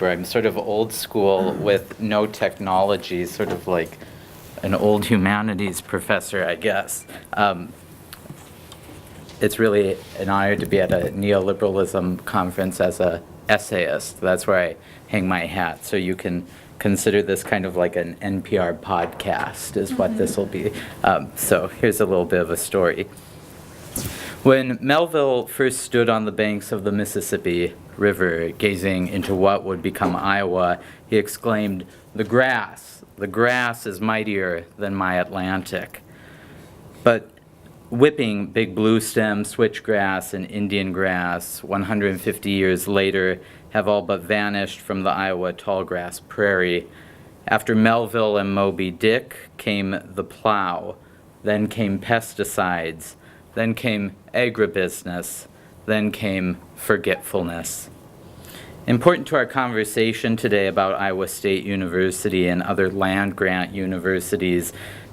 where I'm sort of old school with no technology, sort of like an old humanities professor, I guess. It's really an honor to be at a neoliberalism conference as a essayist. That's where I hang my hat. So you can consider this kind of like an NPR podcast is what this will be. So here's a little bit of a story. When Melville first stood on the banks of the Mississippi River, gazing into what would become Iowa, he exclaimed, the grass is mightier than my Atlantic." But whipping big bluestem, switchgrass, and Indian grass 150 years later have all but vanished from the Iowa tallgrass prairie. After Melville and Moby Dick came the plow, then came pesticides, then came agribusiness, then came forgetfulness. Important to our conversation today about Iowa State University and other land-grant universities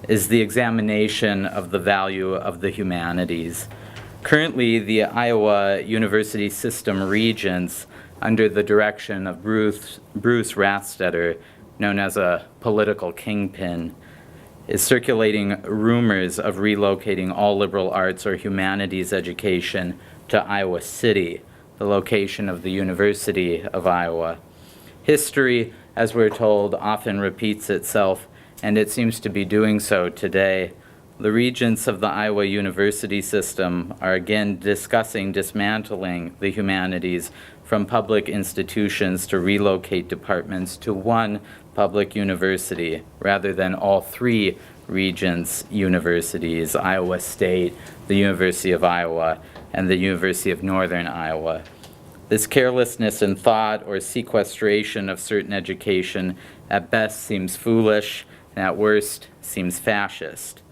is the examination of the value of the humanities. Currently, the Iowa University System Regents, under the direction of Bruce Rathstetter, known as a political kingpin, is circulating rumors of relocating all liberal arts or humanities education to Iowa City, the location of the University of Iowa. History, as we're told, often repeats itself, and it seems to be doing so today. The regents of the Iowa University system are again discussing dismantling the humanities from public institutions to relocate departments to one public university rather than all three regents' universities, Iowa State, the University of Iowa, and the University of Northern Iowa. This carelessness in thought or sequestration of certain education at best seems foolish and at worst seems fascist.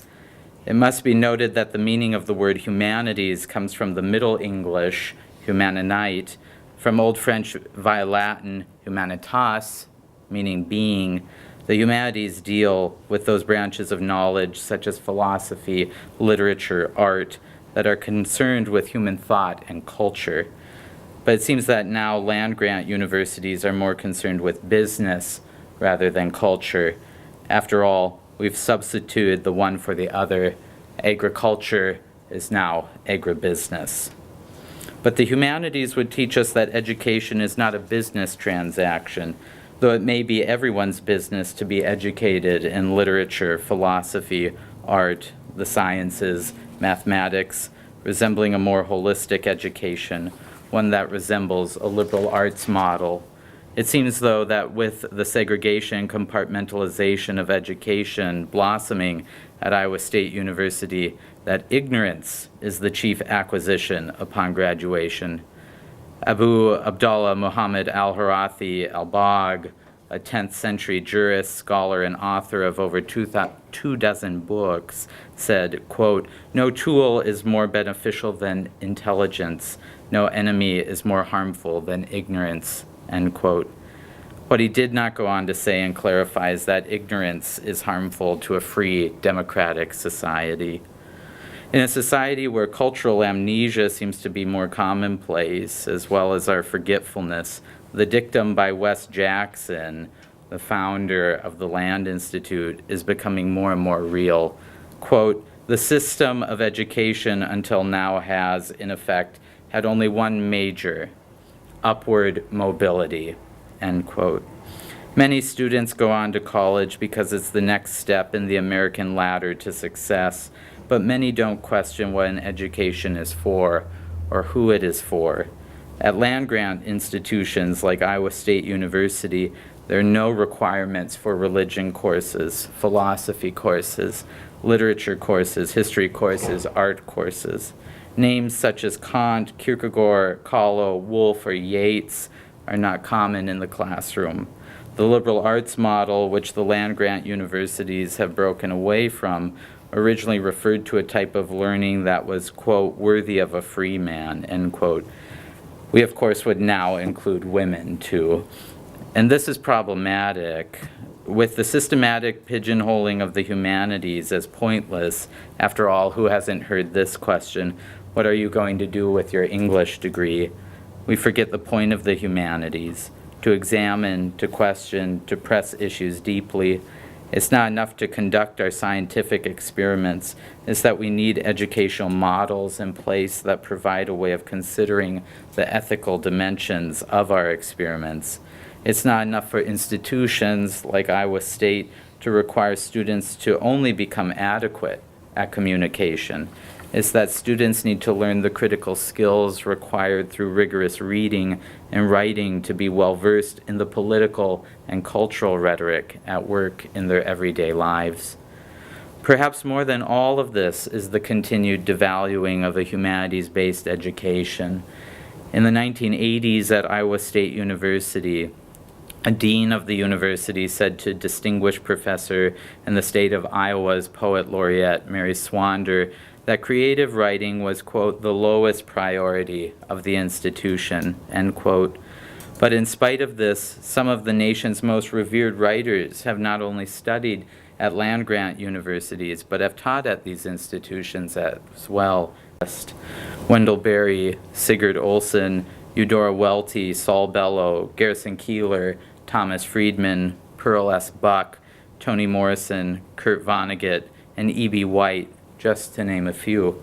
It must be noted that the meaning of the word humanities comes from the Middle English, humanite, from Old French via Latin, humanitas, meaning being. The humanities deal with those branches of knowledge such as philosophy, literature, art, that are concerned with human thought and culture. But it seems that now land-grant universities are more concerned with business rather than culture. After all, we've substituted the one for the other. Agriculture is now agribusiness. But the humanities would teach us that education is not a business transaction, though it may be everyone's business to be educated in literature, philosophy, art, the sciences, mathematics, resembling a more holistic education, one that resembles a liberal arts model. It seems, though, that with the segregation and compartmentalization of education blossoming at Iowa State University, that ignorance is the chief acquisition upon graduation. Abu Abdallah Muhammad al-Harathi al-Bagh, a 10th century jurist, scholar, and author of over 24 books, said, quote, "No tool is more beneficial than intelligence. No enemy is more harmful than ignorance," end quote. What he did not go on to say and clarify is that ignorance is harmful to a free, democratic society. In a society where cultural amnesia seems to be more commonplace, as well as our forgetfulness, the dictum by Wes Jackson, the founder of the Land Institute, is becoming more and more real. Quote, "The system of education until now has, in effect, had only one major, upward mobility," end quote. Many students go on to college because it's the next step in the American ladder to success, but many don't question what an education is for or who it is for. At land-grant institutions like Iowa State University, there are no requirements for religion courses, philosophy courses, literature courses, history courses, art courses. Names such as Kant, Kierkegaard, Kahlo, Woolf, or Yeats are not common in the classroom. The liberal arts model, which the land-grant universities have broken away from, originally referred to a type of learning that was, quote, "worthy of a free man," end quote. We, of course, would now include women, too. And this is problematic. With the systematic pigeonholing of the humanities as pointless, after all, who hasn't heard this question, what are you going to do with your English degree? We forget the point of the humanities, to examine, to question, to press issues deeply. It's not enough to conduct our scientific experiments. It's that we need educational models in place that provide a way of considering the ethical dimensions of our experiments. It's not enough for institutions like Iowa State to require students to only become adequate at communication. It's that students need to learn the critical skills required through rigorous reading and writing to be well-versed in the political and cultural rhetoric at work in their everyday lives. Perhaps more than all of this is the continued devaluing of a humanities-based education. In the 1980s at Iowa State University, a dean of the university said to distinguished professor in the state of Iowa's poet laureate, Mary Swander, that creative writing was, quote, the lowest priority of the institution, end quote. But in spite of this, some of the nation's most revered writers have not only studied at land-grant universities, but have taught at these institutions as well. Wendell Berry, Sigurd Olson, Eudora Welty, Saul Bellow, Garrison Keillor, Thomas Friedman, Pearl S. Buck, Toni Morrison, Kurt Vonnegut, and E.B. White, just to name a few.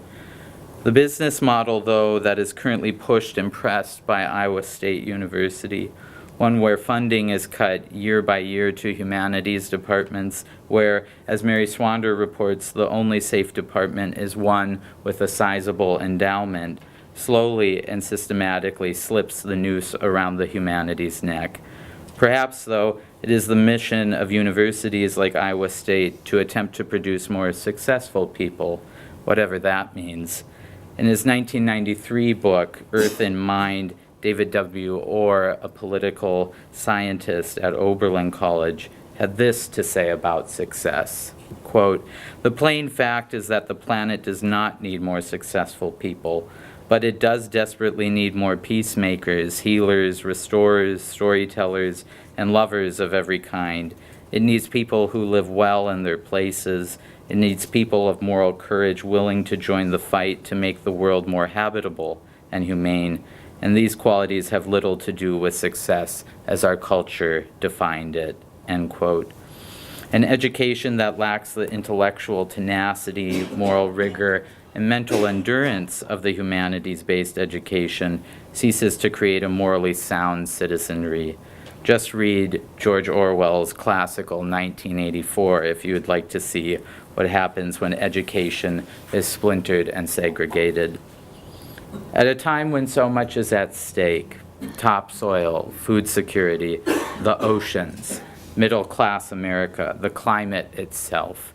The business model, though, that is currently pushed and pressed by Iowa State University, one where funding is cut year by year to humanities departments, where, as Mary Swander reports, the only safe department is one with a sizable endowment, slowly and systematically slips the noose around the humanities' neck. Perhaps, though, it is the mission of universities like Iowa State to attempt to produce more successful people, whatever that means. In his 1993 book, Earth in Mind, David W. Orr, a political scientist at Oberlin College, had this to say about success. Quote, "The plain fact is that the planet does not need more successful people, but it does desperately need more peacemakers, healers, restorers, storytellers, and lovers of every kind. It needs people who live well in their places. It needs people of moral courage willing to join the fight to make the world more habitable and humane. And these qualities have little to do with success as our culture defined it," end quote. An education that lacks the intellectual tenacity, moral rigor, and mental endurance of the humanities-based education ceases to create a morally sound citizenry. Just read George Orwell's classical 1984 if you would like to see what happens when education is splintered and segregated. At a time when so much is at stake, topsoil, food security, the oceans, middle-class America, the climate itself,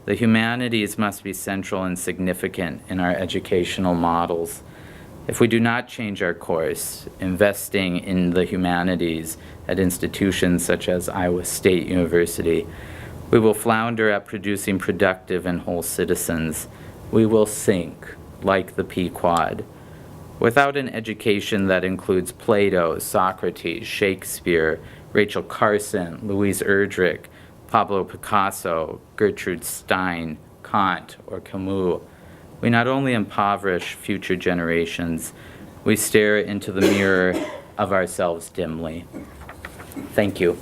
the humanities must be central and significant in our educational models. If we do not change our course, investing in the humanities at institutions such as Iowa State University, we will flounder at producing productive and whole citizens. We will sink like the Pequod. Without an education that includes Plato, Socrates, Shakespeare, Rachel Carson, Louise Erdrich, Pablo Picasso, Gertrude Stein, Kant, or Camus, we not only impoverish future generations, we stare into the mirror of ourselves dimly. Thank you.